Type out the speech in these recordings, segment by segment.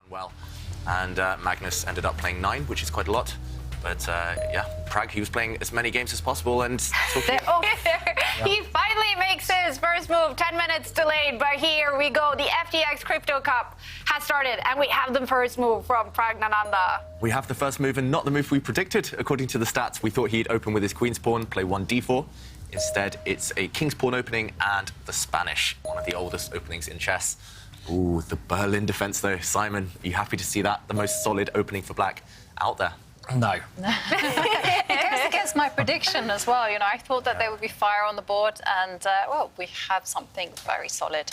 well. And Magnus ended up playing 9, which is quite a lot. But yeah, Pragg, he was playing as many games as possible and He finally makes his first move, 10 minutes delayed, but here we go. The FTX Crypto Cup has started, and we have the first move from Praggnanandhaa. We have the first move, and not the move we predicted. According to the stats, we thought he'd open with his queen's pawn, play 1 d4. Instead, it's a king's pawn opening and the Spanish, one of the oldest openings in chess. Ooh, the Berlin defense, though. Simon, are you happy to see that? The most solid opening for black out there. No. It goes against my prediction as well. You know, I thought that there would be fire on the board, and well, we have something very solid.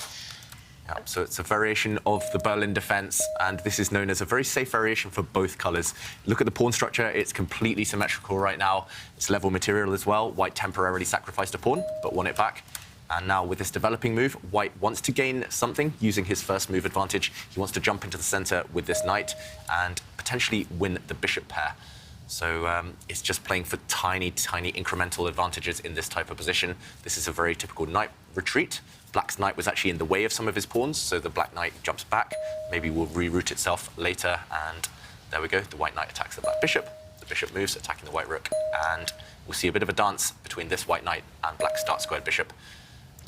Yeah, so it's a variation of the Berlin defense, and this is known as a very safe variation for both colours. Look at the pawn structure; it's completely symmetrical right now. It's level material as well. White temporarily sacrificed a pawn, but won it back. And now with this developing move, White wants to gain something using his first move advantage. He wants to jump into the centre with this knight and potentially win the bishop pair. So it's just playing for tiny, tiny incremental advantages in this type of position. This is a very typical knight retreat. Black's knight was actually in the way of some of his pawns, so the black knight jumps back. Maybe will reroute itself later, and there we go. The white knight attacks the black bishop. The bishop moves, attacking the white rook, and we'll see a bit of a dance between this white knight and black start-squared bishop.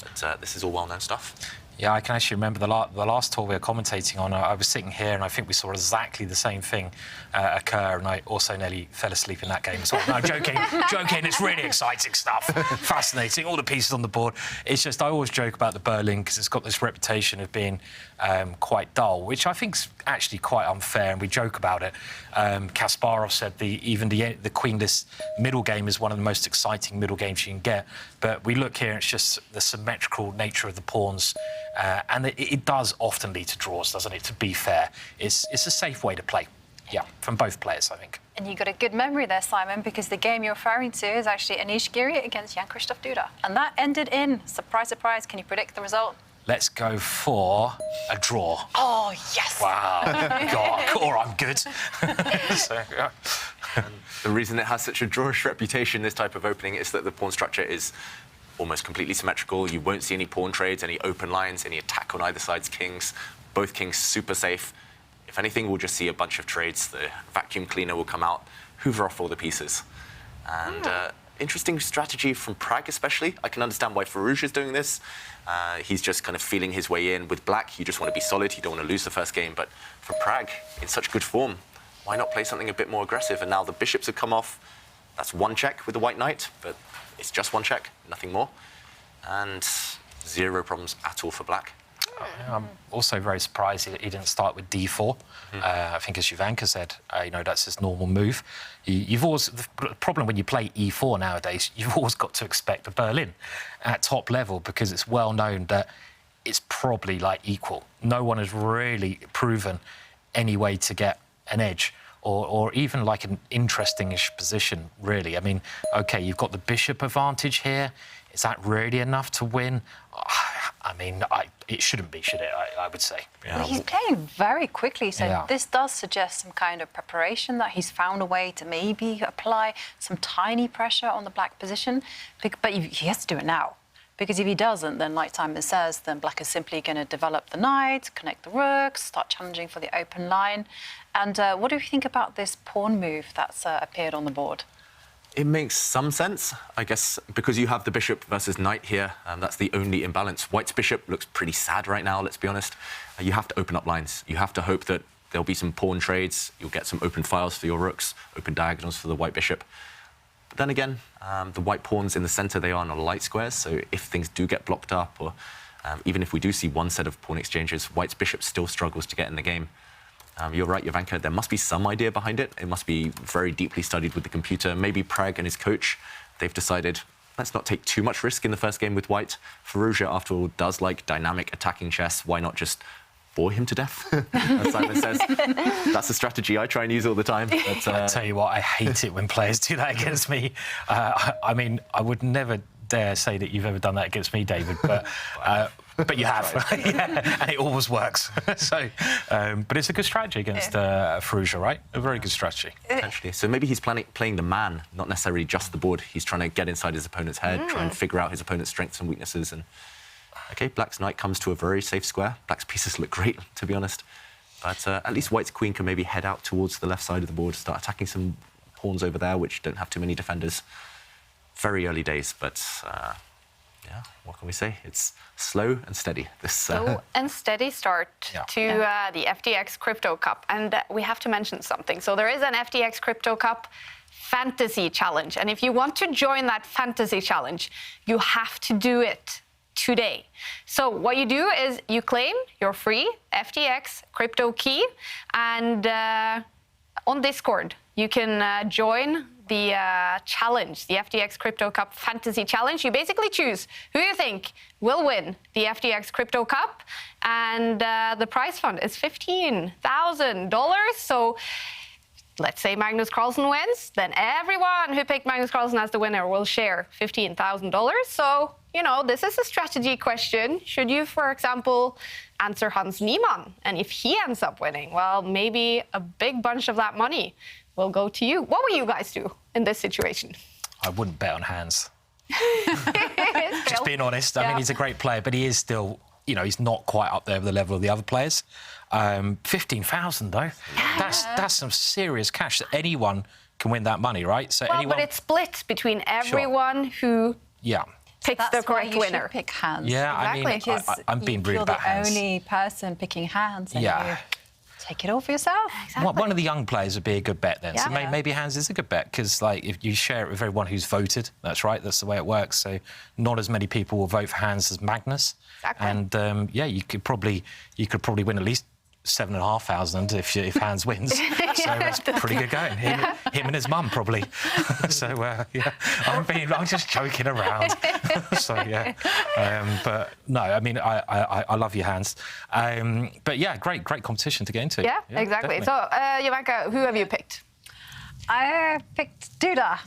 But this is all well-known stuff. Yeah, I can actually remember the last tour we were commentating on. I was sitting here and I think we saw exactly the same thing occur, and I also nearly fell asleep in that game as well. No, joking. It's really exciting stuff. Fascinating, all the pieces on the board. It's just, I always joke about the Berlin because it's got this reputation of being quite dull, which I think's actually quite unfair, and we joke about it. Kasparov said even the queenless middle game is one of the most exciting middle games you can get. But we look here, and it's just the symmetrical nature of the pawns. And it does often lead to draws, doesn't it? To be fair, it's a safe way to play. Yeah, from both players, I think. And you got a good memory there, Simon, because the game you're referring to is actually Anish Giri against Jan-Christoph Duda. And that ended in, surprise, surprise, can you predict the result? Let's go for a draw. Oh, yes. Wow. God, or I'm good. So, yeah. And the reason it has such a drawish reputation, this type of opening, is that the pawn structure is almost completely symmetrical. You won't see any pawn trades, any open lines, any attack on either side's kings. Both kings super safe. If anything, we'll just see a bunch of trades. The vacuum cleaner will come out, hoover off all the pieces. And interesting strategy from Pragg, especially. I can understand why Firouzja is doing this. He's just kind of feeling his way in. With black, you just want to be solid. You don't want to lose the first game. But for Pragg, in such good form, why not play something a bit more aggressive? And now the bishops have come off. That's 1 check with the white knight, but it's just 1 check, nothing more. And 0 problems at all for black. I'm also very surprised he didn't start with d4. I think, as Jovanka said, you know, that's his normal move. You've always, the problem when you play e4 nowadays, you've always got to expect a Berlin at top level, because it's well known that it's probably like equal. No one has really proven any way to get an edge, or even like an interesting-ish position, really. I mean, OK, you've got the bishop advantage here. Is that really enough to win? I mean, it shouldn't be, should it, I would say. Yeah. Well, he's playing very quickly, so this does suggest some kind of preparation, that he's found a way to maybe apply some tiny pressure on the black position. But he has to do it now, because if he doesn't, then like Simon says, then black is simply going to develop the knight, connect the rooks, start challenging for the open line. And what do you think about this pawn move that's appeared on the board? It makes some sense, I guess, because you have the bishop versus knight here. That's the only imbalance. White's bishop looks pretty sad right now, let's be honest. You have to open up lines. You have to hope that there'll be some pawn trades. You'll get some open files for your rooks, open diagonals for the white bishop. But then again, the white pawns in the centre, they are on light squares, so if things do get blocked up, or even if we do see one set of pawn exchanges, White's bishop still struggles to get in the game. You're right, Jovanka, there must be some idea behind it. It must be very deeply studied with the computer. Maybe Pragg and his coach, they've decided, let's not take too much risk in the first game with White. Firouzja, after all, does like dynamic attacking chess. Why not just bore him to death, as Simon says? That's a strategy I try and use all the time. But, I tell you what, I hate it when players do that against me. I mean, I would never dare say that you've ever done that against me, David, but you have. Yeah, and it always works. So, but it's a good strategy against Firouzja, right? A very good strategy. Potentially. So maybe he's playing the man, not necessarily just the board. He's trying to get inside his opponent's head, try and figure out his opponent's strengths and weaknesses. And OK, black's knight comes to a very safe square. Black's pieces look great, to be honest. But at least white's queen can maybe head out towards the left side of the board, start attacking some pawns over there, which don't have too many defenders. Very early days, but yeah, what can we say? It's slow and steady. This slow and steady start to the FTX Crypto Cup. And we have to mention something. So there is an FTX Crypto Cup Fantasy Challenge. And if you want to join that Fantasy Challenge, you have to do it today. So what you do is you claim your free FTX crypto key, and on Discord you can join the challenge, the FTX Crypto Cup Fantasy Challenge. You basically choose who you think will win the FTX Crypto Cup, and the prize fund is $15,000. So let's say Magnus Carlsen wins, then everyone who picked Magnus Carlsen as the winner will share $15,000. So, you know, this is a strategy question. Should you, for example, answer Hans Niemann? And if he ends up winning, well, maybe a big bunch of that money will go to you. What will you guys do in this situation? I wouldn't bet on Hans. Just being honest. I mean, he's a great player, but he is still, you know, he's not quite up there with the level of the other players. 15,000 though, that's some serious cash. Anyone can win that money, right? So well, but it's split between everyone who picks the correct winner. Should pick Hans. Yeah, exactly. I mean, I'm being rude about Hans. You're the only person picking Hans, and you take it all for yourself. Exactly. One of the young players would be a good bet then. Yeah. So maybe Hans is a good bet, because like if you share it with everyone who's voted, that's right, that's the way it works. So not as many people will vote for Hans as Magnus. Exactly. And you could probably win at least 7,500 if Hans wins. So that's pretty good going. Him and his mum probably. So I'm just joking around. So but no, I mean I love you, Hans. But yeah, great competition to get into. Yeah, exactly. Definitely. So Jovanka, who have you picked? I picked Duda.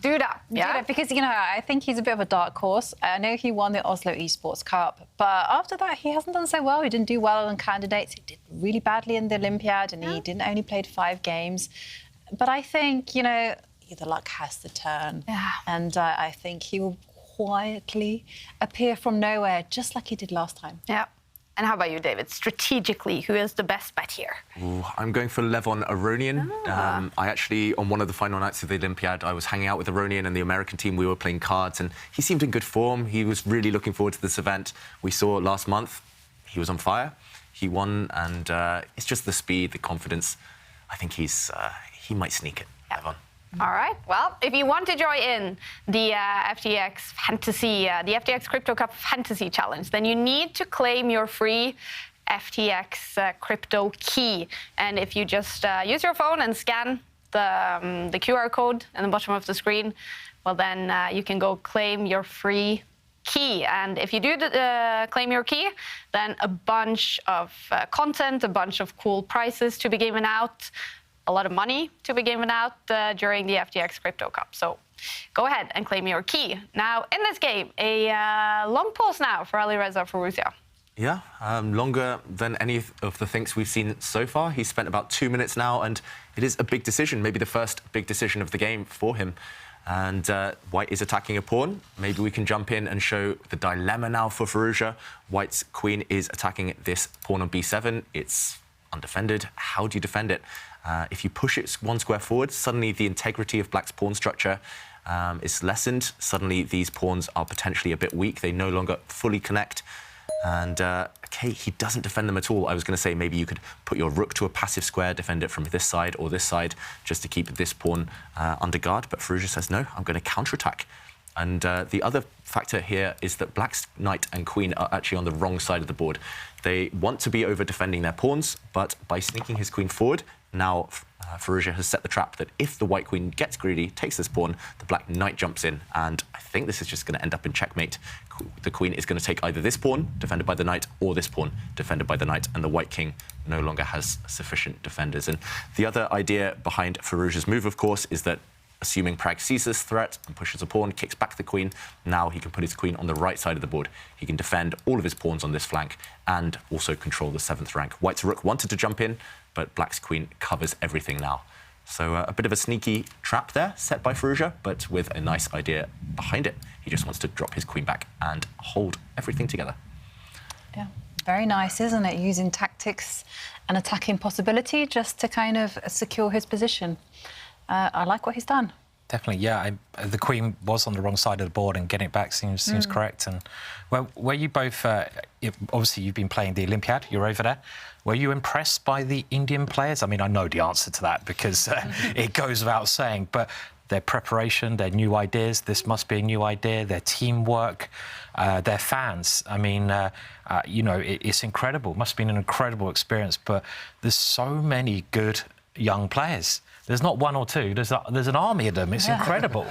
Yeah. Because, you know, I think he's a bit of a dark horse. I know he won the Oslo Esports Cup, but after that, he hasn't done so well. He didn't do well on candidates. He did really badly in the Olympiad, and he didn't only played 5 games. But I think, you know, the luck has to turn. Yeah. And I think he will quietly appear from nowhere, just like he did last time. Yeah. And how about you, David? Strategically, who is the best bet here? Ooh, I'm going for Levon Aronian. I actually, on one of the final nights of the Olympiad, I was hanging out with Aronian and the American team. We were playing cards, and he seemed in good form. He was really looking forward to this event. We saw last month, he was on fire. He won, and it's just the speed, the confidence. I think he might sneak it, Levon. All right. Well, if you want to join in the FTX Fantasy, the FTX Crypto Cup Fantasy Challenge, then you need to claim your free FTX crypto key. And if you just use your phone and scan the QR code in the bottom of the screen, well, then you can go claim your free key. And if you do claim your key, then a bunch of content, a bunch of cool prizes to be given out, a lot of money to be given out during the FTX Crypto Cup. So go ahead and claim your key. Now, in this game, a long pause now for Alireza Firouzja. Yeah, longer than any of the things we've seen so far. He's spent about 2 minutes now, and it is a big decision, maybe the first big decision of the game for him. And White is attacking a pawn. Maybe we can jump in and show the dilemma now for Firouzja. White's queen is attacking this pawn on b7. It's undefended. How do you defend it? If you push it 1 square forward, suddenly the integrity of Black's pawn structure is lessened. Suddenly these pawns are potentially a bit weak. They no longer fully connect. And, OK, he doesn't defend them at all. I was going to say maybe you could put your rook to a passive square, defend it from this side or this side, just to keep this pawn under guard. But Firouzja says, no, I'm going to counterattack. And the other factor here is that Black's knight and queen are actually on the wrong side of the board. They want to be over-defending their pawns, but by sneaking his queen forward, now Firouzja has set the trap that if the white queen gets greedy, takes this pawn, the black knight jumps in. And I think this is just going to end up in checkmate. The queen is going to take either this pawn, defended by the knight, or this pawn, defended by the knight, and the white king no longer has sufficient defenders. And the other idea behind Firouzja's move, of course, is that assuming Pragg sees this threat and pushes a pawn, kicks back the queen, now he can put his queen on the right side of the board. He can defend all of his pawns on this flank and also control the 7th rank. White's rook wanted to jump in, but Black's queen covers everything now. So a bit of a sneaky trap there set by Firouzja, but with a nice idea behind it. He just wants to drop his queen back and hold everything together. Yeah, very nice, isn't it? Using tactics. tactics and attacking possibility just to kind of secure his position. I like what he's done. Definitely, yeah. The Queen was on the wrong side of the board, and getting it back seems correct. And well, were you both? Obviously, you've been playing the Olympiad. You're over there. Were you impressed by the Indian players? I mean, I know the answer to that because it goes without saying. But their preparation, their new ideas. This must be a new idea. Their teamwork, their fans. I mean, you know, it's incredible. It must have been an incredible experience. But there's so many good young players. There's not one or two. There's an army of them. It's incredible.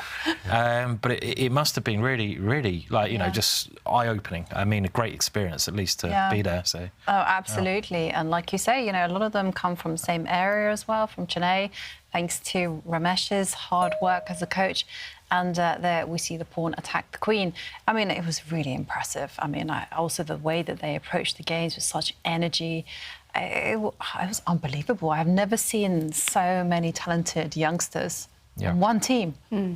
But it must have been really, really, like, you know, just eye-opening. I mean, a great experience, at least, to be there. So. Oh, absolutely. And like you say, you know, a lot of them come from the same area as well, from Chennai, thanks to Ramesh's hard work as a coach. And there we see the pawn attack the queen. I mean, it was really impressive. I mean, also the way that they approached the games with such energy. It was unbelievable. I've never seen so many talented youngsters on one team.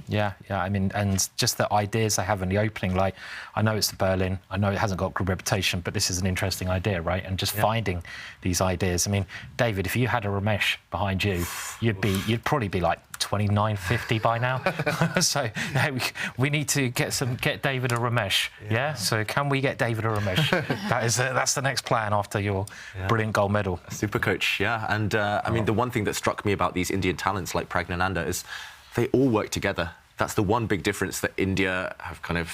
Yeah. I mean, and just the ideas they have in the opening, like, I know it's the Berlin, I know it hasn't got a good reputation, but this is an interesting idea, right? And just finding these ideas. I mean, David, if you had a Ramesh behind you, you'd probably be like 29, 50 by now. So we need to get David a Ramesh. Yeah. So can we get David a Ramesh? That's the next plan after your brilliant gold medal. Super coach, yeah. And I mean, the one thing that struck me about these Indian talents like Praggnanandhaa is they all work together. That's the one big difference that India have kind of.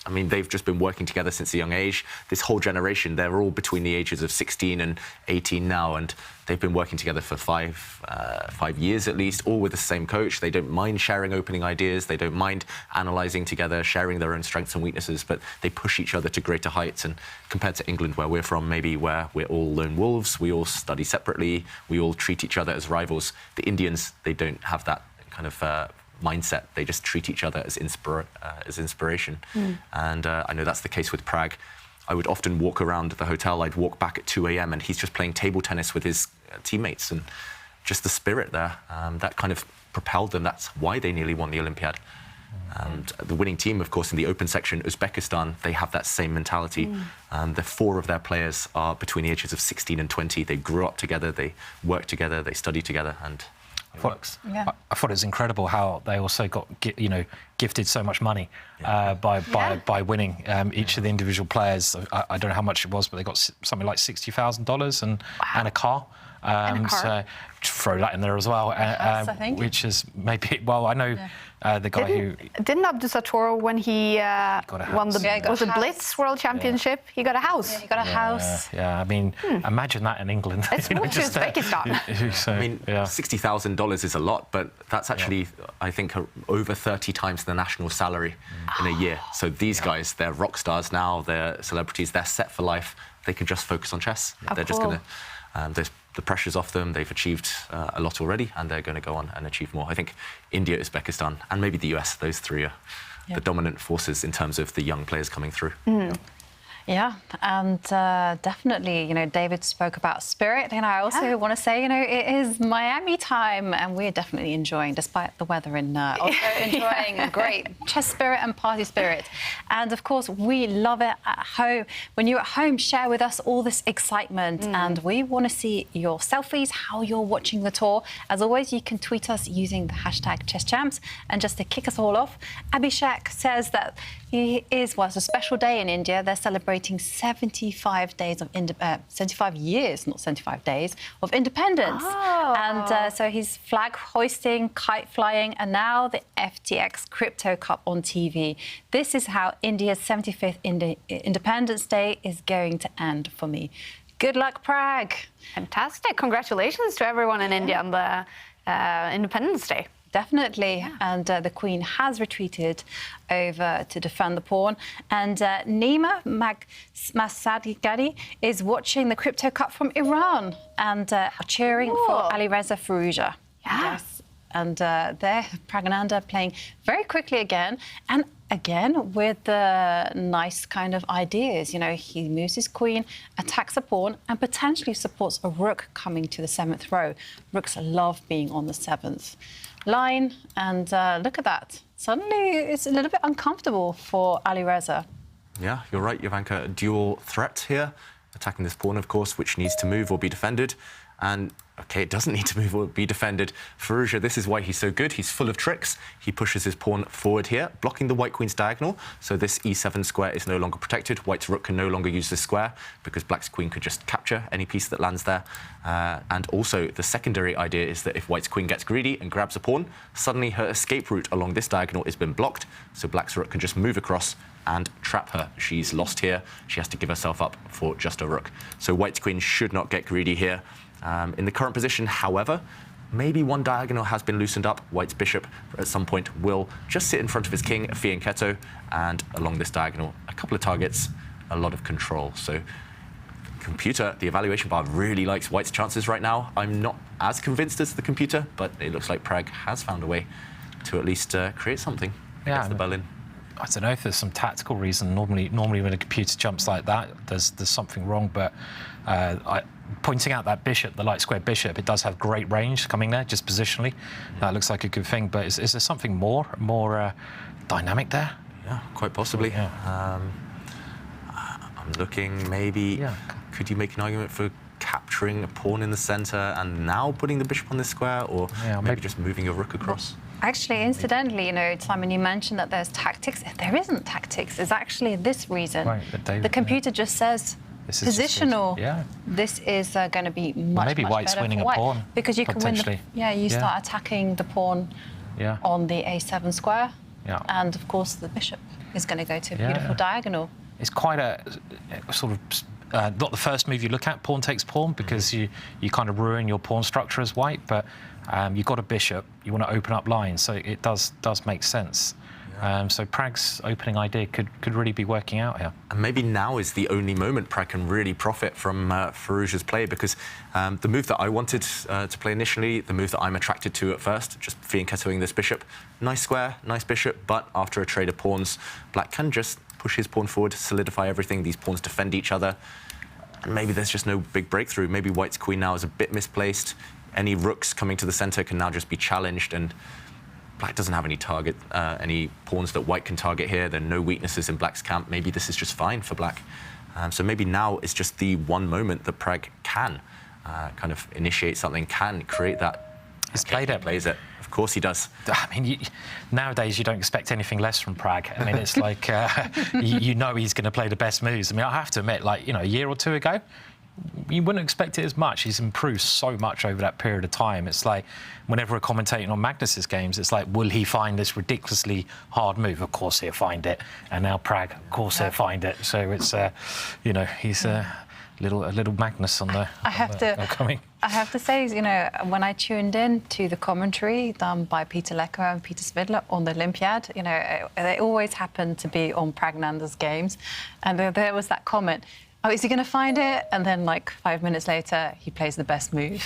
I mean, they've just been working together since a young age. This whole generation, they're all between the ages of 16 and 18 now, and they've been working together for 5 years at least, all with the same coach. They don't mind sharing opening ideas. They don't mind analysing together, sharing their own strengths and weaknesses, but they push each other to greater heights. And compared to England, where we're from, maybe where we're all lone wolves, we all study separately, we all treat each other as rivals. The Indians, they don't have that kind of mindset. They just treat each other as inspiration. And I know that's the case with Pragg. I would often walk around the hotel. I'd walk back at 2 a.m. and he's just playing table tennis with his teammates, and just the spirit there, that kind of propelled them. That's why they nearly won the Olympiad. And the winning team, of course, in the open section, Uzbekistan, they have that same mentality. The 4 of their players are between the ages of 16 and 20. They grew up together, they work together, they study together, and it works. I thought it was incredible how they also got, you know, gifted so much money by winning. Each of the individual players, I don't know how much it was, but they got something like $60,000 and a car. And a car. So throw that in there as well, I think. which is maybe, well, I know the guy Didn't Abdusattor, when he won the was it Blitz World Championship, he got a house. Yeah, he got a house. Yeah, I mean, imagine that in England. It's moved to Uzbekistan. So, I mean, $60,000 is a lot, but that's actually, I think, over 30 times the national salary in a year. So these guys, they're rock stars now, they're celebrities, they're set for life. They can just focus on chess. They're just going to... the pressure's off them. They've achieved a lot already, and they're going to go on and achieve more. I think India, Uzbekistan, and maybe the US, those 3 are the dominant forces in terms of the young players coming through. Yeah, and definitely, you know, David spoke about spirit, and I also want to say, you know, it is Miami time, and we're definitely enjoying, despite the weather in Oslo, enjoying a great chess spirit and party spirit. And of course, we love it at home. When you're at home, share with us all this excitement, and we want to see your selfies, how you're watching the tour. As always, you can tweet us using the hashtag ChessChamps. And just to kick us all off, Abhishek says that it's a special day in India. They're celebrating 75 days of 75 years, not 75 days, of independence. And so he's flag hoisting, kite flying, and now the FTX Crypto Cup on TV. This is how India's 75th Independence Day is going to end for me. Good luck, Pragg. Fantastic. Congratulations to everyone in India on the Independence Day. Definitely, and the Queen has retreated over to defend the pawn. And Nima Masadigadi is watching the Crypto Cup from Iran and cheering for Alireza Firouzja. Yes, and there, Praggnanandhaa playing very quickly again, and again with the nice kind of ideas. You know, he moves his queen, attacks a pawn, and potentially supports a rook coming to the 7th row. Rooks love being on the 7th line, and look at that. Suddenly, it's a little bit uncomfortable for Alireza. Yeah, you're right, Jovanka. Dual threat here. attacking this pawn, of course, which needs to move or be defended. And, OK, it doesn't need to move or be defended. Firouzja, this is why he's so good. He's full of tricks. He pushes his pawn forward here, blocking the white queen's diagonal. So this e7 square is no longer protected. White's rook can no longer use this square because black's queen could just capture any piece that lands there. And also, the secondary idea is that if white's queen gets greedy and grabs a pawn, suddenly her escape route along this diagonal has been blocked. So black's rook can just move across and trap her. She's lost here. She has to give herself up for just a rook. So white's queen should not get greedy here. In the current position, however, maybe one diagonal has been loosened up. White's bishop at some point will just sit in front of his king, fianchetto, and along this diagonal, a couple of targets, a lot of control. So computer, the evaluation bar really likes white's chances right now. I'm not as convinced as the computer, but it looks like Pragg has found a way to at least create something against the Berlin. I don't know if there's some tactical reason. Normally when a computer jumps like that, there's something wrong. But pointing out that bishop, the light square bishop, it does have great range coming there, just positionally. That looks like a good thing. But is there something more dynamic there? Yeah, quite possibly. Yeah. I'm looking maybe. Yeah. Could you make an argument for capturing a pawn in the centre and now putting the bishop on this square, or maybe just moving your rook across? Actually, incidentally, Simon, you mentioned that there's tactics. If there isn't tactics, it's actually this reason. Right, the computer just says positional. This is going to be much, maybe much white's better winning for a white, pawn. because you can win. You start attacking the pawn on the a7 square, and of course the bishop is going to go to a beautiful diagonal. It's quite a sort of. Not the first move you look at, pawn takes pawn, because you kind of ruin your pawn structure as white, but you've got a bishop, you want to open up lines, so it does make sense. So Pragg's opening idea could really be working out here. And maybe now is the only moment Pragg can really profit from Firouzja's play, because the move that I wanted to play initially, the move that I'm attracted to at first, just fianchettoing this bishop, nice square, nice bishop, but after a trade of pawns, black can just push his pawn forward, solidify everything. These pawns defend each other. Maybe there's just no big breakthrough. Maybe white's queen now is a bit misplaced. Any rooks coming to the centre can now just be challenged, and black doesn't have any target, any pawns that white can target here. There are no weaknesses in black's camp. Maybe this is just fine for black. So maybe now is just the one moment that Pragg can kind of initiate something, can create that. He's played it. Plays it. Of course he does. I mean, nowadays you don't expect anything less from Pragg. I mean, it's like you know he's going to play the best moves. I mean, I have to admit, like, a year or two ago, you wouldn't expect it as much. He's improved so much over that period of time. It's like whenever we're commentating on Magnus's games, it's like, will he find this ridiculously hard move? Of course he'll find it. And now Pragg, of course he'll find it. So it's, he's a little Magnus on the upcoming. I have to say, when I tuned in to the commentary done by Peter Lecker and Peter Svidler on the Olympiad, they always happen to be on Praggnanandhaa's games. And there was that comment, oh, is he going to find it? And then, like, 5 minutes later, he plays the best move.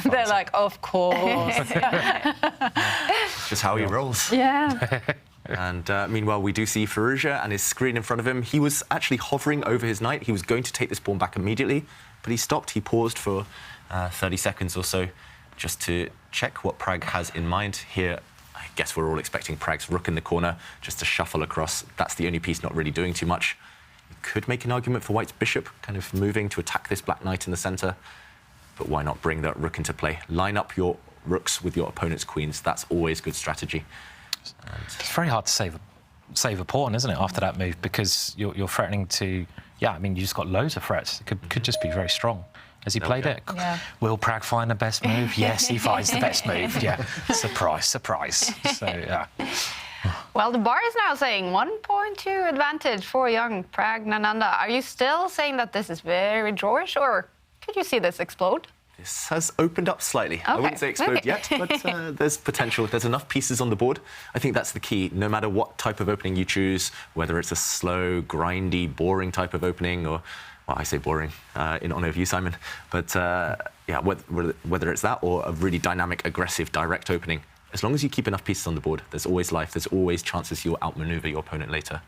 They're like, of course. It's just how he rolls. Yeah. And meanwhile, we do see Firouzja and his screen in front of him. He was actually hovering over his knight. He was going to take this pawn back immediately, but he stopped. He paused for 30 seconds or so just to check what Pragg has in mind here. I guess we're all expecting Pragg's rook in the corner just to shuffle across. That's the only piece not really doing too much. You could make an argument for white's bishop kind of moving to attack this black knight in the centre, but why not bring that rook into play? Line up your rooks with your opponent's queens. That's always good strategy. It's very hard to save a pawn, isn't it, after that move, because you're threatening to. Yeah, I mean, you just got loads of threats. It could just be very strong. Has he played it? Yeah. Will Pragg find the best move? Yes, he finds the best move. Yeah, surprise. So yeah. Well, the bar is now saying 1.2 advantage for young Praggnanandhaa. Are you still saying that this is very drawish, or could you see this explode? This has opened up slightly. Okay. I wouldn't say explode yet, but there's potential. There's enough pieces on the board. I think that's the key. No matter what type of opening you choose, whether it's a slow, grindy, boring type of opening, or, well, I say boring in honour of you, Simon, but whether it's that or a really dynamic, aggressive, direct opening, as long as you keep enough pieces on the board, there's always life. There's always chances you'll outmaneuver your opponent later.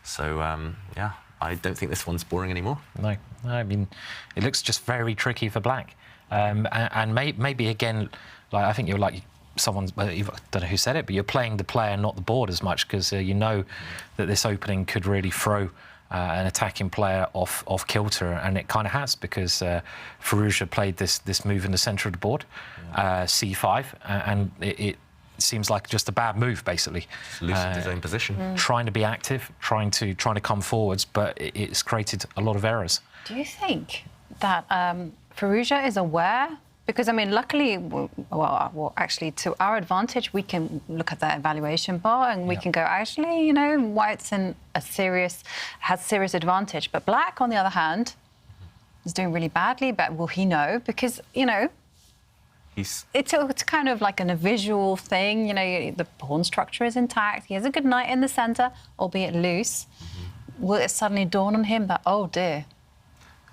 So, I don't think this one's boring anymore. No, I mean, it looks just very tricky for black. And maybe again, like, I think you're like someone's. I don't know who said it, but you're playing the player, not the board, as much, because you know that this opening could really throw an attacking player off kilter, and it kind of has, because Firouzja played this move in the centre of the board, c5, and it seems like just a bad move, basically. Just loosened his own position. Trying to be active, trying to come forwards, but it's created a lot of errors. Do you think that Firouzja is aware? Because, I mean, luckily, well, actually, to our advantage, we can look at that evaluation bar and we can go, actually, you know, White's has serious advantage. But Black, on the other hand, is doing really badly. But will he know? Because, you know, it's kind of like a visual thing. You know, the pawn structure is intact. He has a good knight in the centre, albeit loose. Will it suddenly dawn on him that, oh, dear,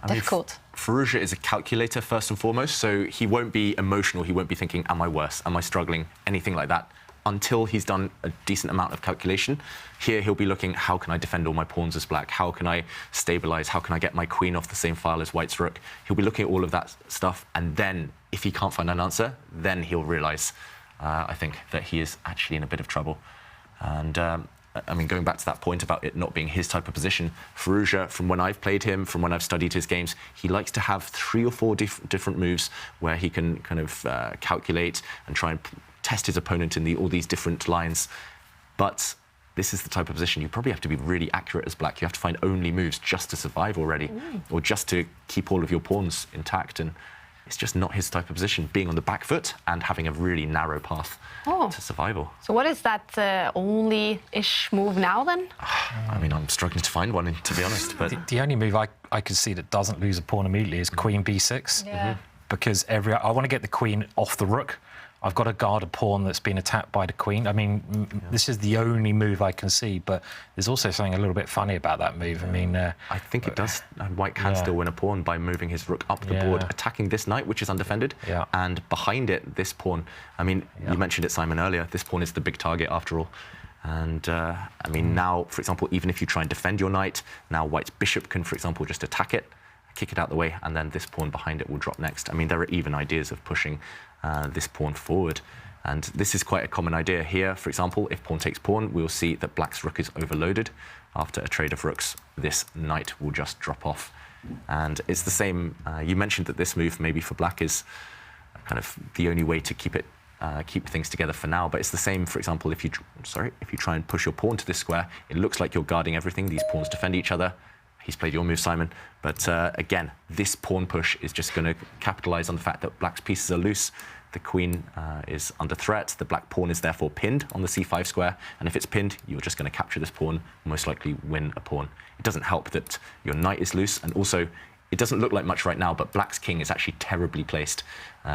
difficult? Firouzja is a calculator, first and foremost, so he won't be emotional. He won't be thinking, am I worse? Am I struggling? Anything like that, until he's done a decent amount of calculation. Here, he'll be looking, how can I defend all my pawns as Black? How can I stabilise? How can I get my queen off the same file as White's rook? He'll be looking at all of that stuff, and then, if he can't find an answer, then he'll realise, I think, that he is actually in a bit of trouble. And I mean, going back to that point about it not being his type of position, Firouzja, from when I've played him, from when I've studied his games, he likes to have 3 or 4 different moves where he can kind of calculate and try and test his opponent in all these different lines. But this is the type of position you probably have to be really accurate as Black. You have to find only moves just to survive already, or just to keep all of your pawns intact. And it's just not his type of position, being on the back foot and having a really narrow path to survival. So what is that only-ish move now, then? I mean, I'm struggling to find one, to be honest. But the only move I could see that doesn't lose a pawn immediately is Queen b6. Yeah. Because I want to get the queen off the rook. I've got to guard a pawn that's been attacked by the queen. I mean, this is the only move I can see, but there's also something a little bit funny about that move. I mean... I think it does. White can still win a pawn by moving his rook up the board, attacking this knight, which is undefended, and behind it, this pawn. I mean, you mentioned it, Simon, earlier. This pawn is the big target, after all. And, I mean, now, for example, even if you try and defend your knight, now White's bishop can, for example, just attack it, kick it out the way, and then this pawn behind it will drop next. I mean, there are even ideas of pushing this pawn forward. And this is quite a common idea here. For example, if pawn takes pawn, we'll see that Black's rook is overloaded. After a trade of rooks, this knight will just drop off. And it's the same. You mentioned that this move, maybe for Black, is kind of the only way to keep things together for now. But it's the same, for example, if you try and push your pawn to this square, it looks like you're guarding everything. These pawns defend each other. He's played your move, Simon. But again, this pawn push is just going to capitalise on the fact that Black's pieces are loose. The queen is under threat. The Black pawn is therefore pinned on the c5 square. And if it's pinned, you're just going to capture this pawn, most likely win a pawn. It doesn't help that your knight is loose. And also, it doesn't look like much right now, but Black's king is actually terribly placed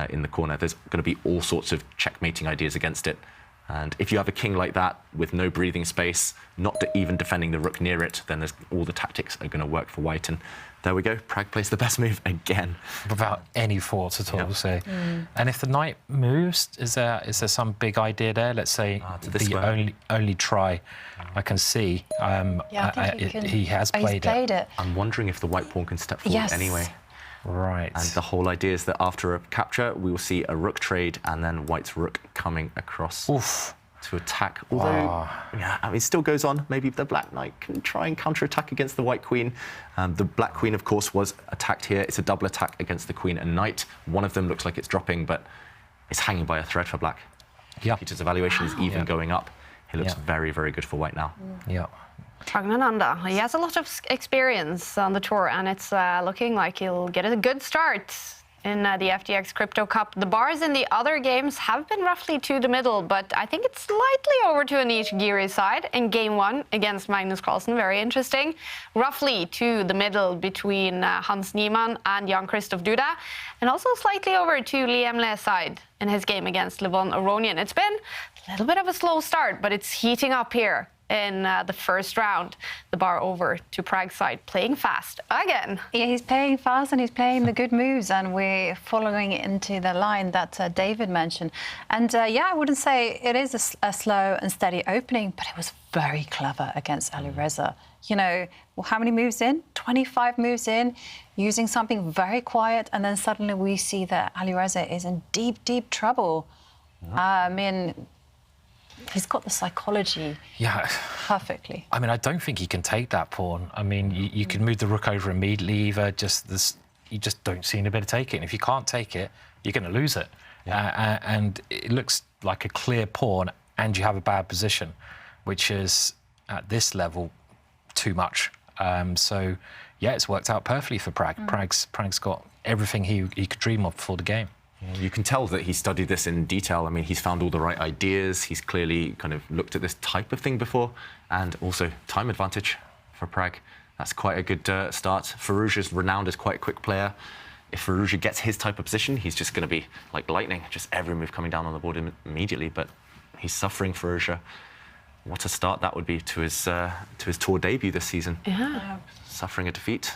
in the corner. There's going to be all sorts of checkmating ideas against it. And if you have a king like that with no breathing space, not even defending the rook near it, then all the tactics are going to work for White. And there we go. Pragg plays the best move again. Without any fault at all. So. And if the knight moves, is there some big idea there? Let's say the only try I can see. He has played it. I'm wondering if the White pawn can step forward anyway. Right. And the whole idea is that after a capture, we will see a rook trade and then White's rook coming across to attack. Although, I mean, it still goes on. Maybe the Black knight can try and counter-attack against the White queen. The Black queen, of course, was attacked here. It's a double attack against the queen and knight. One of them looks like it's dropping, but it's hanging by a thread for Black. Peter's evaluation is even going up. He looks very, very good for White now. Praggnanandhaa, he has a lot of experience on the tour, and it's looking like he'll get a good start in the FTX Crypto Cup. The bars in the other games have been roughly to the middle, but I think it's slightly over to Anish Giri's side in Game 1 against Magnus Carlsen. Very interesting. Roughly to the middle between Hans Niemann and Jan-Christoph Duda, and also slightly over to Liam Le's side in his game against Levon Aronian. It's been a little bit of a slow start, but it's heating up here in the first round. The bar over to Pragg's side, playing fast again. Yeah, he's playing fast and he's playing the good moves, and we're following into the line that David mentioned. And I wouldn't say it is a slow and steady opening, but it was very clever against Alireza. You know, how many moves in? 25 moves in, using something very quiet, and then suddenly we see that Alireza is in deep, deep trouble. I mean, he's got the psychology perfectly. I mean, I don't think he can take that pawn. I mean, you can move the rook over immediately, either you just don't seem to be able to take it. And if you can't take it, you're going to lose it. Yeah. And it looks like a clear pawn, and you have a bad position, which is, at this level, too much. So, yeah, it's worked out perfectly for Pragg. Pragg's got everything he could dream of before the game. You can tell that he studied this in detail. I mean, he's found all the right ideas. He's clearly kind of looked at this type of thing before. And also time advantage for Pragg. That's quite a good start. Firouzja's renowned as quite a quick player. If Firouzja gets his type of position, he's just going to be like lightning, just every move coming down on the board immediately. But he's suffering, Firouzja. What a start that would be to his tour debut this season. Yeah. Suffering a defeat.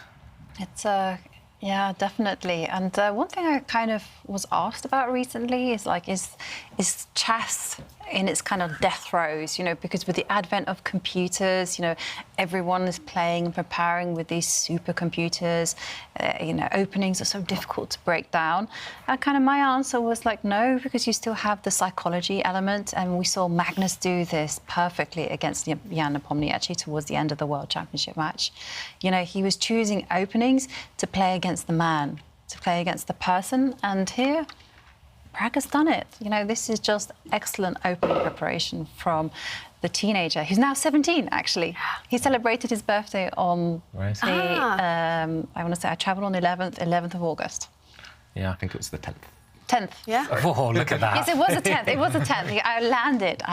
It's yeah, definitely. And one thing I kind of was asked about recently is like, is chess in its kind of death throes, you know, because with the advent of computers, you know, everyone is playing and preparing with these supercomputers, you know, openings are so difficult to break down. And kind of my answer was like, no, because you still have the psychology element. And we saw Magnus do this perfectly against Jan Nepomniachtchi actually towards the end of the World Championship match. You know, he was choosing openings to play against the man, to play against the person. And here, Pragg has done it. You know, this is just excellent opening preparation from the teenager, who's now 17, actually. He celebrated his birthday on the, I want to say, I travelled on the 11th of August. Yeah. I think it was the 10th. 10th. Yeah. Oh, look at that. Yes, it was the 10th. It was the 10th. I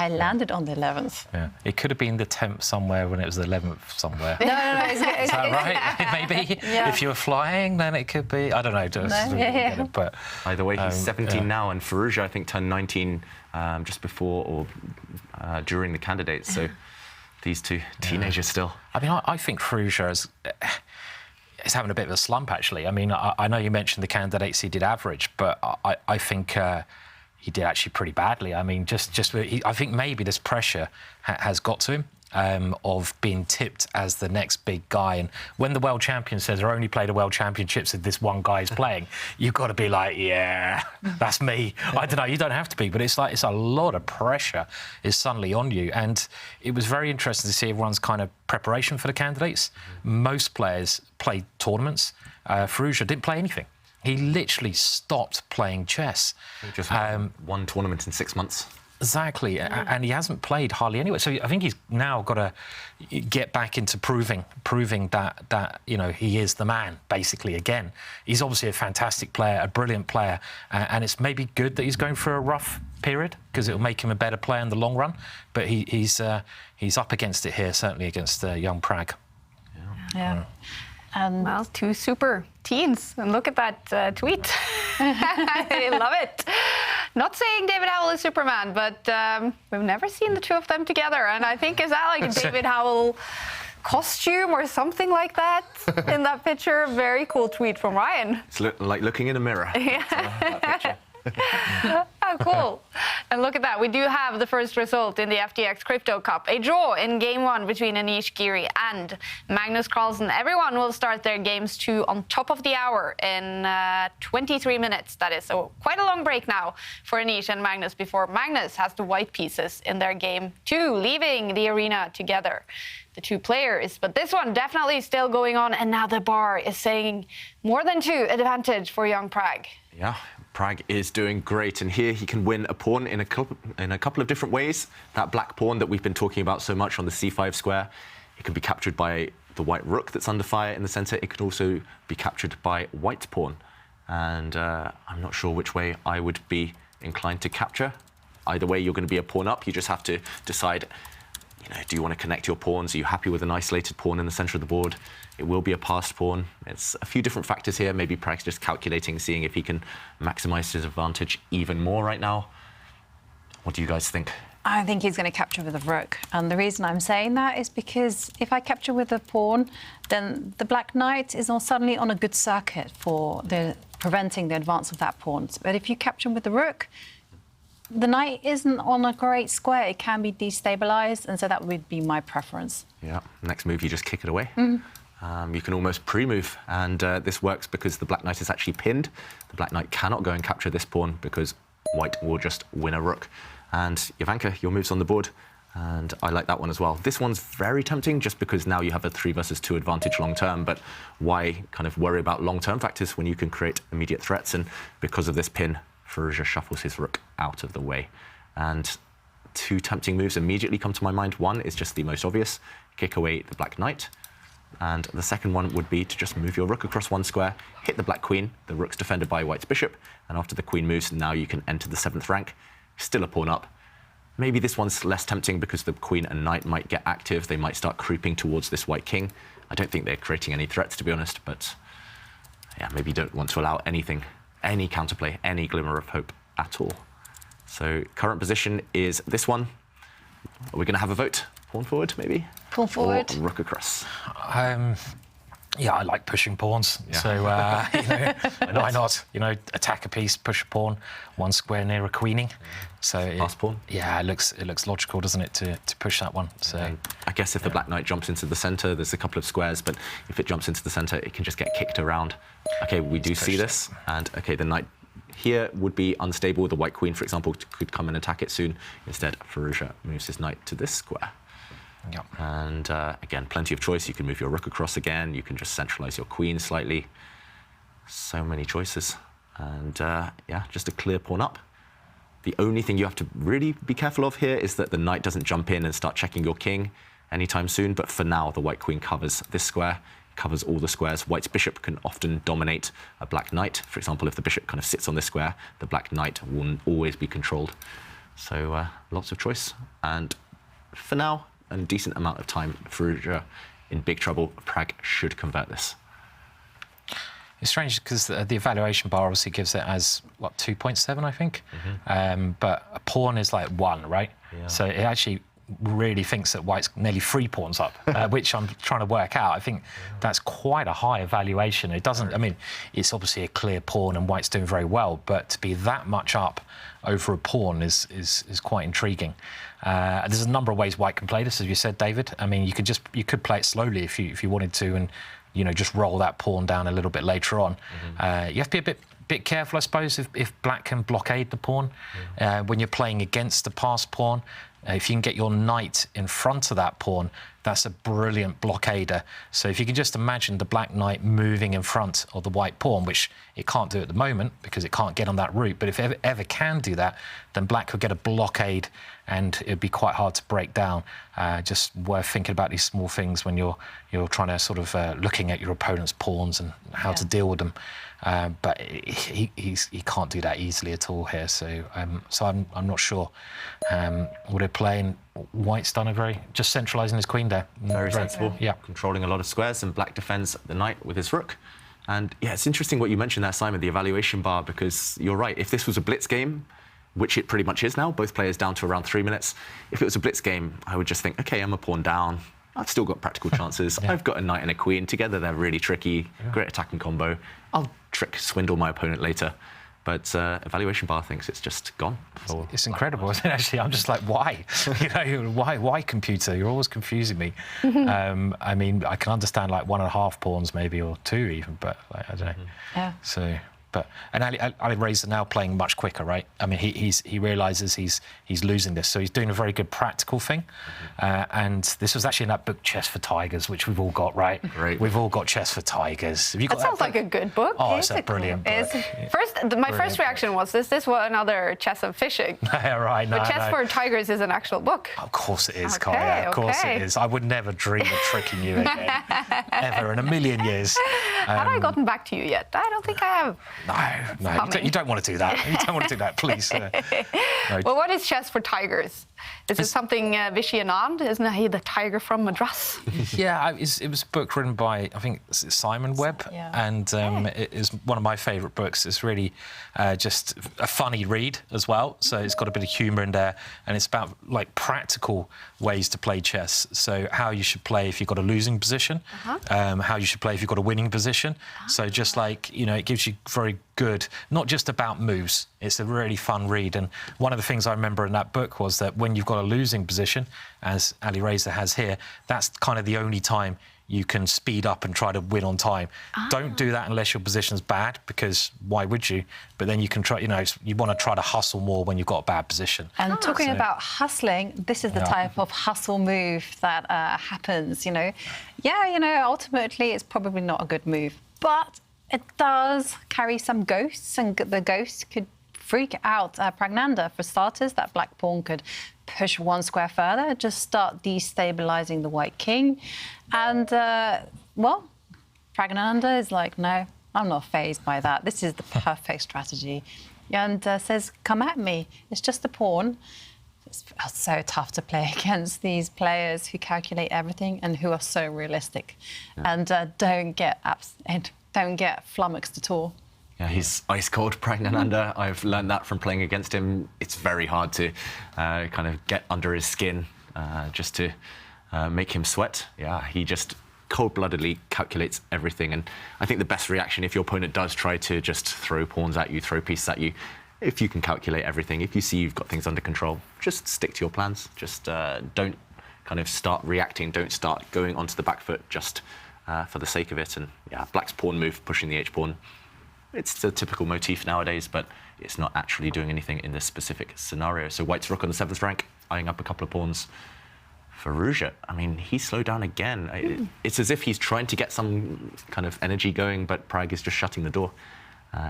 landed on the 11th. Yeah. It could have been the 10th somewhere when it was the 11th somewhere. No. Is that right? Maybe. Yeah. If you were flying, then it could be. I don't know. Just Get it, but either way, he's 17 now, and Firouzja, I think, turned 19 just before or during the candidates. So these two teenagers still. I mean, I think Firouzja is having a bit of a slump, actually. I mean, I know you mentioned the candidates he did average, but I think he did actually pretty badly. I mean, I think maybe this pressure has got to him of being tipped as the next big guy. And when the world champion says, I only played a world championships if this one guy is playing, you've got to be like, yeah, that's me. I don't know, you don't have to be, but it's like, it's a lot of pressure is suddenly on you. And it was very interesting to see everyone's kind of preparation for the candidates. Most players played tournaments. Firouzja didn't play anything. He literally stopped playing chess. He just one tournament in 6 months. Exactly, and he hasn't played hardly anyway. So I think he's now got to get back into proving that you know, he is the man, basically, again. He's obviously a fantastic player, a brilliant player, and it's maybe good that he's going through a rough period because it'll make him a better player in the long run. But he's up against it here, certainly against young Pragg. Yeah. Well, two super teens. And look at that tweet. I love it. Not saying David Howell is Superman, but we've never seen the two of them together. And I think, is that like a David Howell costume or something like that in that picture? Very cool tweet from Ryan. It's like looking in a mirror. That picture. Oh, cool. And look at that. We do have the first result in the FTX Crypto Cup. A draw in Game 1 between Anish Giri and Magnus Carlsen. Everyone will start their games 2 on top of the hour in 23 minutes. That is so quite a long break now for Anish and Magnus before Magnus has the white pieces in their Game 2, leaving the arena together. The two players, but this one definitely still going on, and now the bar is saying more than 2 advantage for young Pragg. Yeah, Pragg is doing great, and here he can win a pawn in a couple of different ways. That black pawn that we've been talking about so much on the c5 square, it can be captured by the white rook that's under fire in the center. It could also be captured by white pawn, and I'm not sure which way I would be inclined to capture. Either way, you're going to be a pawn up. You just have to decide, you know, do you want to connect your pawns? Are you happy with an isolated pawn in the center of the board? It will be a passed pawn. It's a few different factors here. Maybe Pragg's just calculating, seeing if he can maximize his advantage even more right now. What do you guys think? I think he's going to capture with a rook. And the reason I'm saying that is because if I capture with a pawn, then the black knight is suddenly on a good circuit for preventing the advance of that pawn. But if you capture with the rook, the knight isn't on a great square. It can be destabilized, and so that would be my preference. Yeah, next move, you just kick it away. You can almost pre-move, and this works because the black knight is actually pinned. The black knight cannot go and capture this pawn because white will just win a rook. And Jovanka, your move's on the board. And I like that one as well. This one's very tempting just because now you have a 3 versus 2 advantage long term, but why kind of worry about long-term factors when you can create immediate threats? And because of this pin, Firouzja shuffles his rook out of the way. And 2 tempting moves immediately come to my mind. One is just the most obvious, kick away the black knight. And the second one would be to just move your rook across 1 square, hit the black queen, the rook's defended by white's bishop, and after the queen moves, now you can enter the 7th rank, still a pawn up. Maybe this one's less tempting because the queen and knight might get active. They might start creeping towards this white king. I don't think they're creating any threats, to be honest, but yeah, maybe you don't want to allow anything, any counterplay, any glimmer of hope at all. So current position is this one. Are we going to have a vote? Pawn forward, maybe? Pawn forward. Or rook across? Yeah, I like pushing pawns. Yeah. So, why not? Attack a piece, push a pawn, 1 square near a queening. So Pass pawn? Yeah, it looks logical, doesn't it, to push that one? So I guess if the black knight jumps into the centre, there's a couple of squares, but if it jumps into the centre, it can just get kicked around. OK, we do see this, and OK, the knight here would be unstable. The white queen, for example, could come and attack it soon. Instead, Firouzja moves his knight to this square. Yep. And again, plenty of choice. You can move your rook across again. You can just centralise your queen slightly. So many choices. And yeah, just a clear pawn up. The only thing you have to really be careful of here is that the knight doesn't jump in and start checking your king anytime soon. But for now, the white queen covers this square, covers all the squares. White's bishop can often dominate a black knight. For example, if the bishop kind of sits on this square, the black knight will always be controlled. So lots of choice. And for now, a decent amount of time. Firouzja in big trouble. Pragg should convert this. It's strange because the evaluation bar obviously gives it as, what, 2.7, I think? But a pawn is like 1, right? Yeah. So it actually really thinks that white's nearly 3 pawns up, which I'm trying to work out. I think that's quite a high evaluation. It doesn't, I mean, it's obviously a clear pawn and white's doing very well, but to be that much up over a pawn is quite intriguing. There's a number of ways white can play this, as you said, David. I mean, you could play it slowly if you wanted to, and just roll that pawn down a little bit later on. You have to be a bit careful, I suppose, if black can blockade the pawn when you're playing against the passed pawn. If you can get your knight in front of that pawn, that's a brilliant blockader. So if you can just imagine the black knight moving in front of the white pawn, which it can't do at the moment because it can't get on that route, but if it ever can do that, then black could get a blockade and it'd be quite hard to break down. Just worth thinking about these small things when you're trying to sort of looking at your opponent's pawns and how to deal with them. But he can't do that easily at all here. So I'm not sure. Would it play in white's done a very just centralising his queen there? Very sensible. Yeah, controlling a lot of squares, and black defends the knight with his rook. And yeah, it's interesting what you mentioned there, Simon, the evaluation bar, because you're right. If this was a blitz game, which it pretty much is now, both players down to around 3 minutes. If it was a blitz game, I would just think, OK, I'm a pawn down. I've still got practical chances. I've got a knight and a queen. Together, they're really tricky. Great attacking combo. I'll swindle my opponent later. But evaluation bar thinks it's just gone. It's incredible, isn't it? Actually, I'm just like, why? Why computer? You're always confusing me. I mean, I can understand like 1.5 pawns maybe, or 2 even, but like, I don't know. Yeah. So. And Alireza now playing much quicker, right? I mean, he realises he's losing this, so he's doing a very good practical thing. And this was actually in that book, Chess for Tigers, which we've all got, right? Great. We've all got Chess for Tigers. Have you got that sounds like a good book. Oh, it's a brilliant book. My first reaction was, is this another Chess of Fishing? Right, no, But Chess for Tigers is an actual book. Of course it is, Okay, Kaya. Of course okay. it is. I would never dream of tricking you again, ever in a million years. Have I gotten back to you yet? I don't think I have. No, you don't want to do that. You don't want to do that, please. No. Well, what is Chess for Tigers? Is it something Vishy Anand? Isn't he the tiger from Madras? Yeah, it was a book written by, I think, Simon Webb, and it is one of my favourite books. It's really just a funny read as well, so it's got a bit of humour in there, and it's about like practical ways to play chess. So how you should play if you've got a losing position, how you should play if you've got a winning position. So just like, it gives you very good, not just about moves. It's a really fun read. And one of the things I remember in that book was that when you've got a losing position, as Alireza has here, that's kind of the only time you can speed up and try to win on time. Don't do that unless your position's bad, because why would you? But then you can try, you want to try to hustle more when you've got a bad position. And talking about hustling, this is the type of hustle move that happens, ultimately it's probably not a good move, but it does carry some ghosts, and the ghosts could freak out Praggnanandhaa. For starters, that black pawn could push one square further, just start destabilising the white king. And, Praggnanandhaa is like, no, I'm not fazed by that. This is the perfect strategy. And says, come at me. It's just a pawn. It's so tough to play against these players who calculate everything and who are so realistic and don't get flummoxed at all. Yeah, he's ice cold, Praggnanandhaa. I've learned that from playing against him. It's very hard to kind of get under his skin just to make him sweat. Yeah, he just cold-bloodedly calculates everything. And I think the best reaction, if your opponent does try to just throw pawns at you, throw pieces at you, if you can calculate everything, if you see you've got things under control, just stick to your plans. Just don't kind of start reacting. Don't start going onto the back foot just for the sake of it. And yeah, black's pawn move, pushing the h-pawn. It's the typical motif nowadays, but it's not actually doing anything in this specific scenario. So white's rook on the 7th rank, eyeing up a couple of pawns. Firouzja, I mean, he slowed down again. It's as if he's trying to get some kind of energy going, but Pragg is just shutting the door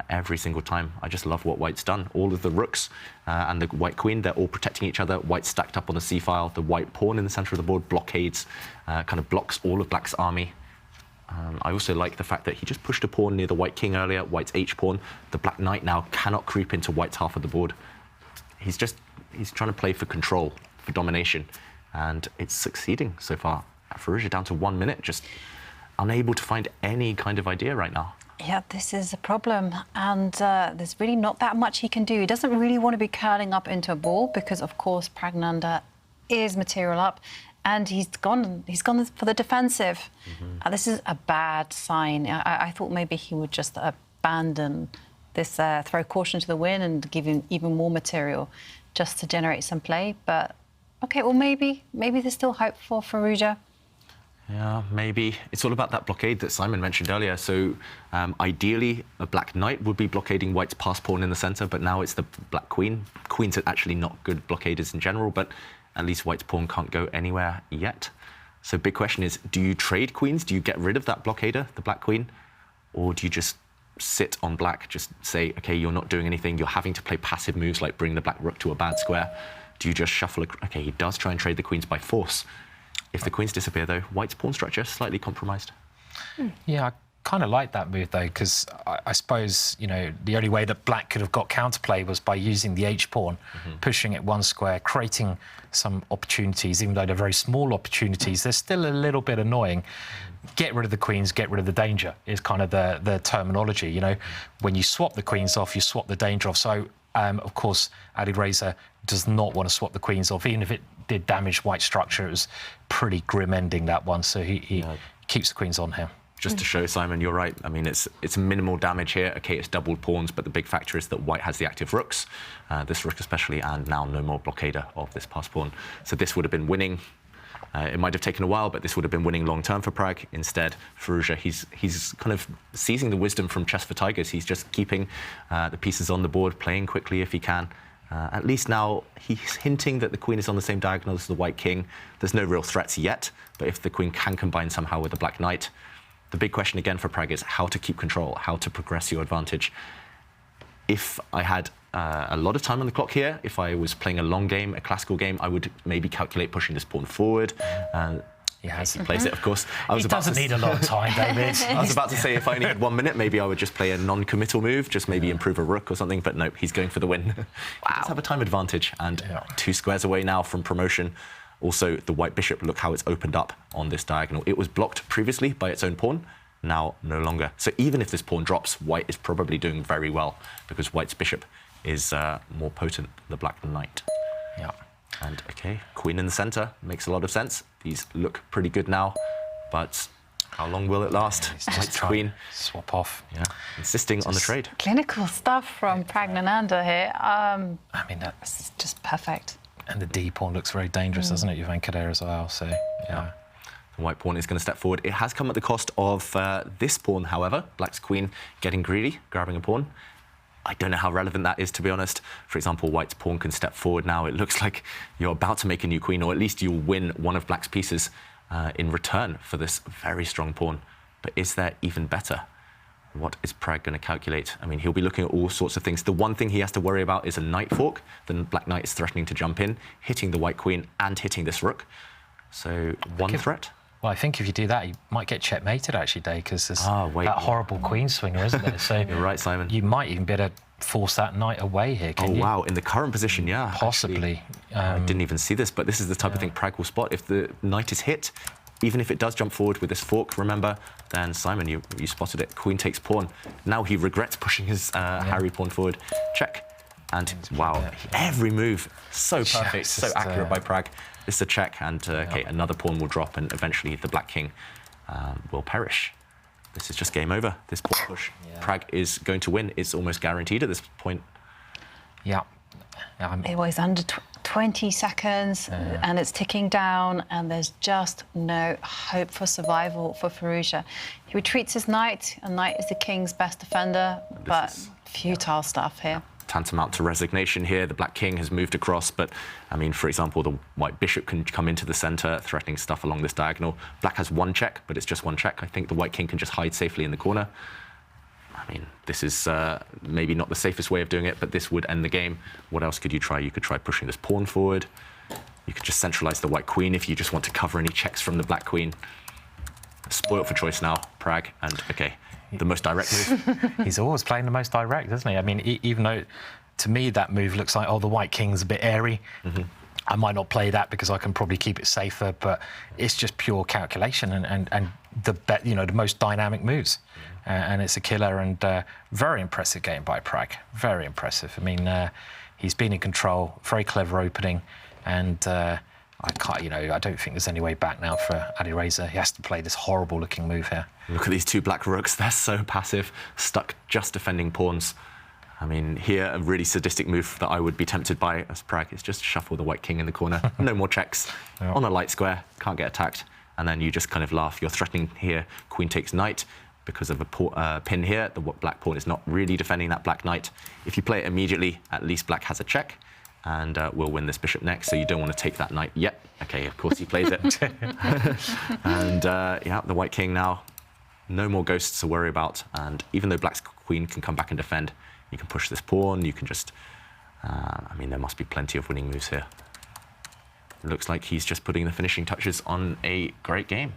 every single time. I just love what white's done. All of the rooks and the white queen, they're all protecting each other. White stacked up on the c-file. The white pawn in the center of the board blockades, kind of blocks all of black's army. I also like the fact that he just pushed a pawn near the white king earlier, white's h-pawn. The black knight now cannot creep into white's half of the board. He's trying to play for control, for domination, and it's succeeding so far. Firouzja down to 1 minute, just unable to find any kind of idea right now. Yeah, this is a problem, and there's really not that much he can do. He doesn't really want to be curling up into a ball because, of course, Praggnanandhaa is material up, and he's gone for the defensive. This is a bad sign. I thought maybe he would just abandon this, throw caution to the wind and give him even more material just to generate some play. But, OK, well, maybe there's still hope for Firouzja. Yeah, maybe. It's all about that blockade that Simon mentioned earlier. So ideally, a black knight would be blockading white's pass pawn in the center, but now it's the black queen. Queens are actually not good blockaders in general, but at least white's pawn can't go anywhere yet. So big question is, do you trade queens? Do you get rid of that blockader, the black queen? Or do you just sit on black, just say, OK, you're not doing anything, you're having to play passive moves like bring the black rook to a bad square? Do you just shuffle? OK, he does try and trade the queens by force. If the queens disappear, though, white's pawn structure slightly compromised. Yeah, I kind of like that move, though, because I suppose, the only way that black could have got counterplay was by using the h-pawn, pushing it one square, creating some opportunities, even though they're very small opportunities. They're still a little bit annoying. Get rid of the queens, get rid of the danger is kind of the terminology. When you swap the queens off, you swap the danger off. So, of course, Alireza does not want to swap the queens off, even if it did damage white structure. It was pretty grim ending, that one, so he keeps the queens on here. Just to show, Simon, you're right. I mean, it's minimal damage here. OK, it's doubled pawns, but the big factor is that white has the active rooks, this rook especially, and now no more blockader of this pass pawn. So this would have been winning. It might have taken a while, but this would have been winning long-term for Pragg. Instead, Firouzja, he's kind of seizing the wisdom from Chess for Tigers. He's just keeping the pieces on the board, playing quickly if he can. At least now he's hinting that the queen is on the same diagonal as the white king. There's no real threats yet, but if the queen can combine somehow with the black knight, the big question again for Pragg is how to keep control, how to progress your advantage. If I had a lot of time on the clock here, if I was playing a long game, a classical game, I would maybe calculate pushing this pawn forward. Yes, he plays it, of course. He doesn't need a lot of time, David. I was about to say, if I only had 1 minute, maybe I would just play a non-committal move, just maybe improve a rook or something, but no, he's going for the win. Wow. He does have a time advantage, and 2 squares away now from promotion. Also, the white bishop, look how it's opened up on this diagonal. It was blocked previously by its own pawn, now no longer. So even if this pawn drops, white is probably doing very well, because white's bishop is more potent than the black knight. Yeah. And, OK, queen in the centre makes a lot of sense. These look pretty good now, but how long will it last? White's queen. Swap off. Yeah, insisting on the trade. Clinical stuff from Praggnanandhaa here. I mean, that's just perfect. And the D pawn looks very dangerous, doesn't it? You've anchored there as well, so, yeah. White pawn is going to step forward. It has come at the cost of this pawn, however. Black's queen getting greedy, grabbing a pawn. I don't know how relevant that is, to be honest. For example, White's pawn can step forward now. It looks like you're about to make a new queen, or at least you'll win one of Black's pieces in return for this very strong pawn. But is there even better? What is Pragg going to calculate? I mean, he'll be looking at all sorts of things. The one thing he has to worry about is a knight fork. The black knight is threatening to jump in, hitting the white queen and hitting this rook. So one threat. Well, I think if you do that, you might get checkmated, actually, Dave, because there's that horrible queen swinger, isn't there? So you're right, Simon. You might even be able to force that knight away here, can you? Oh, wow. In the current position, yeah. Possibly. I didn't even see this, but this is the type of thing Pragg will spot. If the knight is hit, even if it does jump forward with this fork, remember, then Simon, you spotted it. Queen takes pawn. Now he regrets pushing his Harry pawn forward. Check. And wow, every move so perfect, so accurate by Pragg. This is a check, and okay, another pawn will drop, and eventually the black king will perish. This is just game over. This pawn push, Pragg is going to win. It's almost guaranteed at this point. Yeah. It was under 20 seconds, and it's ticking down, and there's just no hope for survival for Firouzja. He retreats his knight, and knight is the king's best defender, but futile stuff here. Tantamount to resignation here. The black king has moved across, but I mean, for example, the white bishop can come into the center, threatening stuff along this diagonal. Black has one check, but it's just one check. I think the white king can just hide safely in the corner. I mean, this is maybe not the safest way of doing it, but this would end the game. What else could you try? You could try pushing this pawn forward. You could just centralize the white queen if you just want to cover any checks from the black queen. Spoiled for choice now, Pragg, and okay, the most direct move. He's always playing the most direct, isn't he? I mean, even though to me that move looks like, oh, the white king's a bit airy. I might not play that because I can probably keep it safer, but it's just pure calculation and the most dynamic moves. And it's a killer, and very impressive game by Pragg. Very impressive. I mean, he's been in control, very clever opening, and I don't think there's any way back now for Alireza. He has to play this horrible-looking move here. Look at these two black rooks. They're so passive, stuck just defending pawns. I mean, here, a really sadistic move that I would be tempted by as Pragg is just shuffle the white king in the corner. No more checks. On a light square, can't get attacked. And then you just kind of laugh. You're threatening here. Queen takes knight. Because of a pin here, the black pawn is not really defending that black knight. If you play it immediately, at least black has a check, and we'll win this bishop next, so you don't want to take that knight yet. Okay, of course he plays it. And yeah, the white king now, no more ghosts to worry about, and even though black's queen can come back and defend, you can push this pawn, you can just... I mean, there must be plenty of winning moves here. It looks like he's just putting the finishing touches on a great game.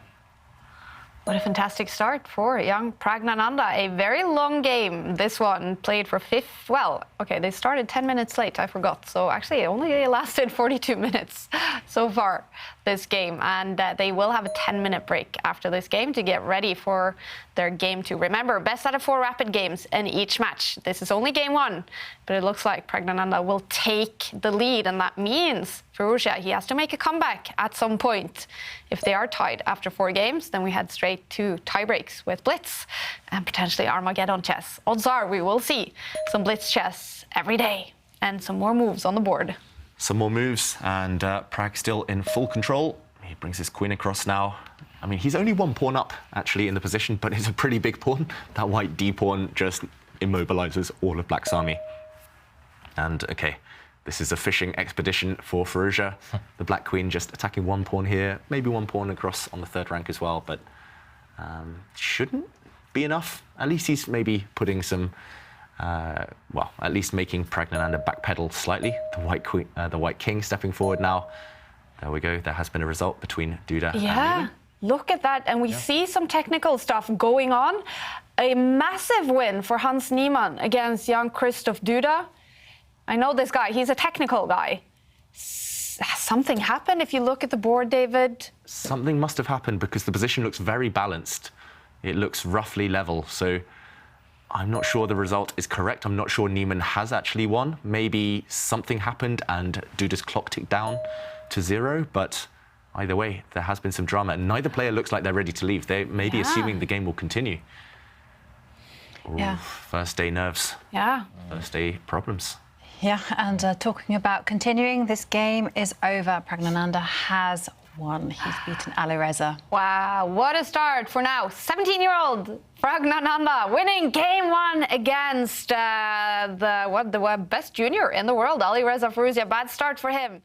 What a fantastic start for young Praggnanandhaa. A very long game, this one, played for they started 10 minutes late, I forgot. So actually, it only lasted 42 minutes so far, this game. And they will have a 10-minute break after this game to get ready for their game two. Remember, best out of 4 rapid games in each match. This is only game 1, but it looks like Praggnanandhaa will take the lead, and that means Firouzja, he has to make a comeback at some point. If they are tied after 4 games, then we head straight to tie breaks with Blitz and potentially Armageddon chess. Odds are we will see some Blitz chess every day and some more moves on the board. Some more moves, and Pragg still in full control. He brings his queen across now. I mean, he's only 1 pawn up, actually, in the position, but it's a pretty big pawn. That white D pawn just immobilizes all of black's army. And, okay, this is a fishing expedition for Firouzja. The black queen just attacking 1 pawn here, maybe 1 pawn across on the 3rd rank as well, but shouldn't be enough. At least he's maybe putting some, at least making Praggnanandhaa backpedal slightly. The white king stepping forward now. There we go. There has been a result between Duda and Niemann. Look at that. And we see some technical stuff going on. A massive win for Hans Niemann against young Christoph Duda. I know this guy. He's a technical guy. Has something happened if you look at the board, David? Something must have happened because the position looks very balanced. It looks roughly level. So I'm not sure the result is correct. I'm not sure Niemann has actually won. Maybe something happened and Duda's clock ticked down to 0, but either way, there has been some drama, and neither player looks like they're ready to leave. They may be assuming the game will continue. Ooh, first day nerves. First day problems. Yeah, and talking about continuing, this game is over. Praggnanandhaa has 1. He's beaten Alireza. Wow, what a start for now. 17-year-old Praggnanandhaa winning game 1 against the best junior in the world, Alireza. Bad start for him.